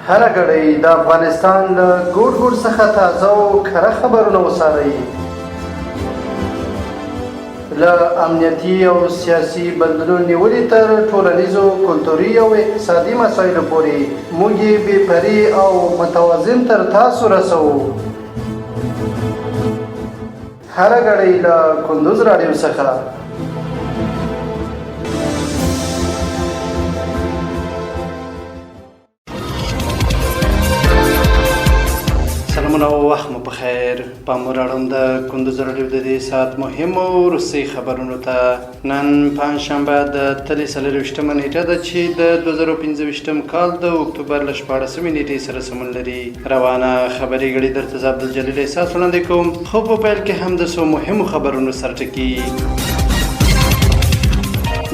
هره ګړۍ د افغانستان له ګوټ ګوټ څخه تازه او کره خبرونه وڅارئ. له امنیتي او سیاسي بدلون نیولې تر ټولنیزو، کلتوري او اقتصادي مسایلو پورې موږ یې بې پرې او متوازن تر تاسو رسوو. هره ګړۍ له کندوز راډیو څخه. سلامونه او وخت مو په خیر. پام وراړم د کندوز راډیو د دې ساعت مهمو وروستۍ خبرونو ته. نن پنجشنبه د تلې 24مه نیټه ده چې د 2015 کال د اکتوبر له 14مې نیټې سره سمون لري. روانه خبري غړي درته زه عبدالجلیل احساس وړاندې کوم. خو په پیل کې هم د څو مهمو خبرونو سرټکي.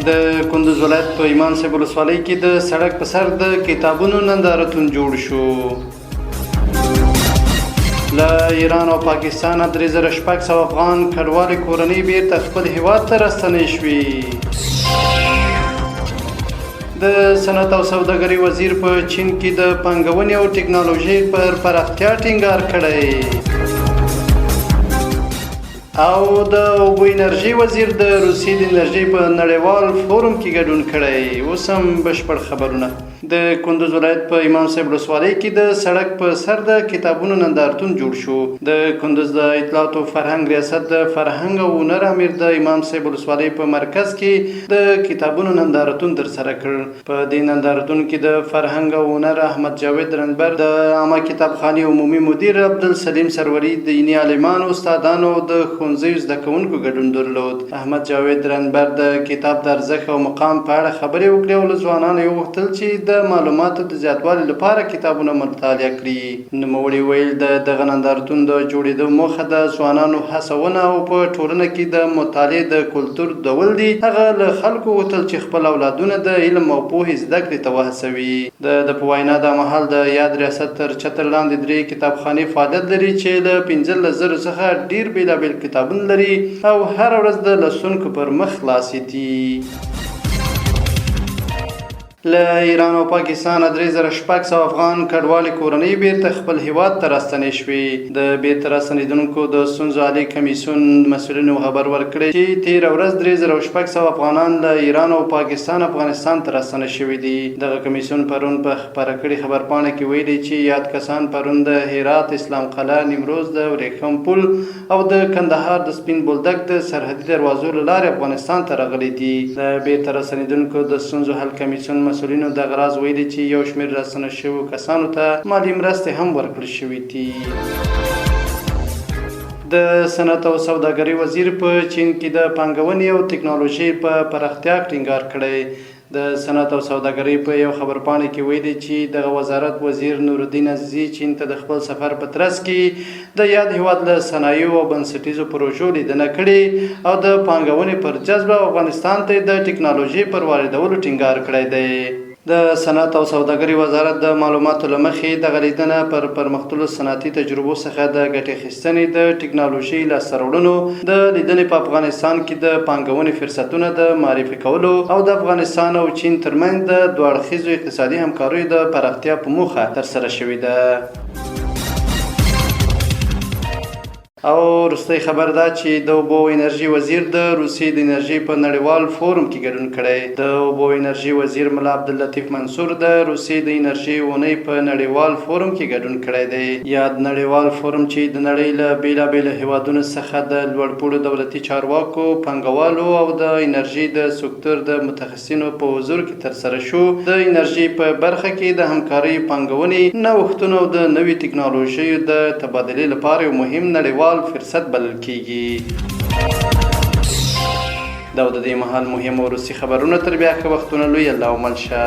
د کندوز ولایت په ایمان صاحب ولسوالۍ کې د سړک په سر د کتابونو نندارتون جوړ شو. له ایران او پاکستان 3600 افغان کډوالې کورنۍ بیرته خپل هیواد ته راستنې شوې. د صنعت او سوداګرۍ وزیر په چین کې د پانګونې او ټکنالوژۍ پر پراختیا ټینګار کړی. او د اوبو انرژي وزیر د روسیې د انرژي په نړیوال فورم کې ګډون کړی. اوس هم بشپړ خبرونه. د کندوز ولایت په امام صاحب ولسوالۍ کې د سړک په سر د کتابونو نندارتون جوړ شو. د کندوز د اطلاعات او فرهنګ ریاست د فرهنګ او هنر امیر د امام صاحب ولسوالۍ په مرکز کې د کتابونو نندارتون ترسره کړ. په دې نندارتون کې د فرهنګ او هنر احمد جاوید رنبر، د عامه کتابخانې عمومي مدیر عبدالسلیم سروري، د دیني عالمانو، استادانو، د ښوونځیو زده کوونکو ګډون درلود. احمد جاوید رنبر د کتاب د ارزښت او مقام په اړه خبرې وکړې او له ځوانانو یې وغوښتل چې د معلوماتو د زیاتوالي لپاره کتابونه مطالعه کړي. نوموړي ویل د دغه نندارتون د جوړېدو موخه د ځوانانو هڅونه او په ټولنه کې د مطالعې د کلتور ډول دی. هغه له خلکو غوښتل چې خپل اولادونه د علم او پوهې زده کړې ته وهڅوي. د په وینا دا مهال د یاد ریاست تر چتر لاندې 3 کتابخانې فعالیت لري چې له 15,000 څخه ډیر بیلابیل کتابونه لري او هر ورځ د لوستونکو پر مخ خلاصې دي. له ایران او پاکستان 3600 افغان کډوالې کورنۍ بیرته خپل هیواد ته راستنې شوې. د بیرته راستنېدونکو د ستونزو حل کمیسیون مسؤلینو خبر ورکړی چې تېره ورځ 3600 افغانان له ایران او پاکستان افغانستان ته راستنه شوي دي. دغه کمیسیون پرون په خپره کړې خبرپاڼه کې ویلي چې یاد کسان پرون د هرات، اسلام قلعه، نیمروز، د ورېښم پل او د کندهار د سپین بولدک د سرحدي دروازو له لارې افغانستان ته راغلي دي. د بیرته راستنېدونکو د ستونزو حل کمیسیون مسؤلینو دغه راز ویلي چې یو شمېر راستنه شویو کسانو ته مالي مرستې هم ورکړل شوې دي. د صنعت او سوداګرۍ وزیر په چین کې د پانګونې او ټکنالوژۍ په پراختیا ټینګار کړی. د صنعت او سوداګرۍ په یو خبرپاڼه کې ویلي چې دغه وزارت وزیر نورالدین عزیزي چین ته د خپل سفر په ترڅ کې د یاد هیواد له صنایعو او بنسټیزو پروژو لیدنه کړې او د پانګونې پر جذب افغانستان ته د ټکنالوژۍ پر واردولو ټینګار کړی دی. د صنعت او سوداګرۍ وزارت د معلوماتو له مخې دغه لیدنه پر پرمختللو صنعتي تجربو څخه د ګټې اخیستنې، د ټکنالوژۍ لاسته راوړنو، د لیدنې په افغانستان کې د پانګونې فرصتونه د معرفي کولو او د افغانستان او چین ترمنځ د دوه اړخیزو اقتصادي همکاریو د پراختیا په موخه ترسره شوې ده. او وروستی خبر دا چې د اوبو انرژي وزیر د روسیې د انرژي په نړیوال فورم کې ګډون کړی. د اوبو انرژي وزیر ملا عبداللطیف منصور د روسیې د انرژي اونۍ په نړیوال فورم کې ګډون کړی دی. یاد نړیوال فورم چې د نړۍ له بیلابیلو هیوادونو څخه د لوړپوړو دولتي چارواکو، پانګوالو او د انرژي د سکتور د متخصصینو په حضور کې ترسره شو. د انرژي په برخه کې د همکارۍ، پانګونې، نوښتونو او د نوې ټکنالوژیو د تبادلې لپاره یو مهم نړیوال فرصت بلل کیږي. دا د دې مهال مهم او روسي خبرونه تر بیا که وختونه لوی الله او ملشه.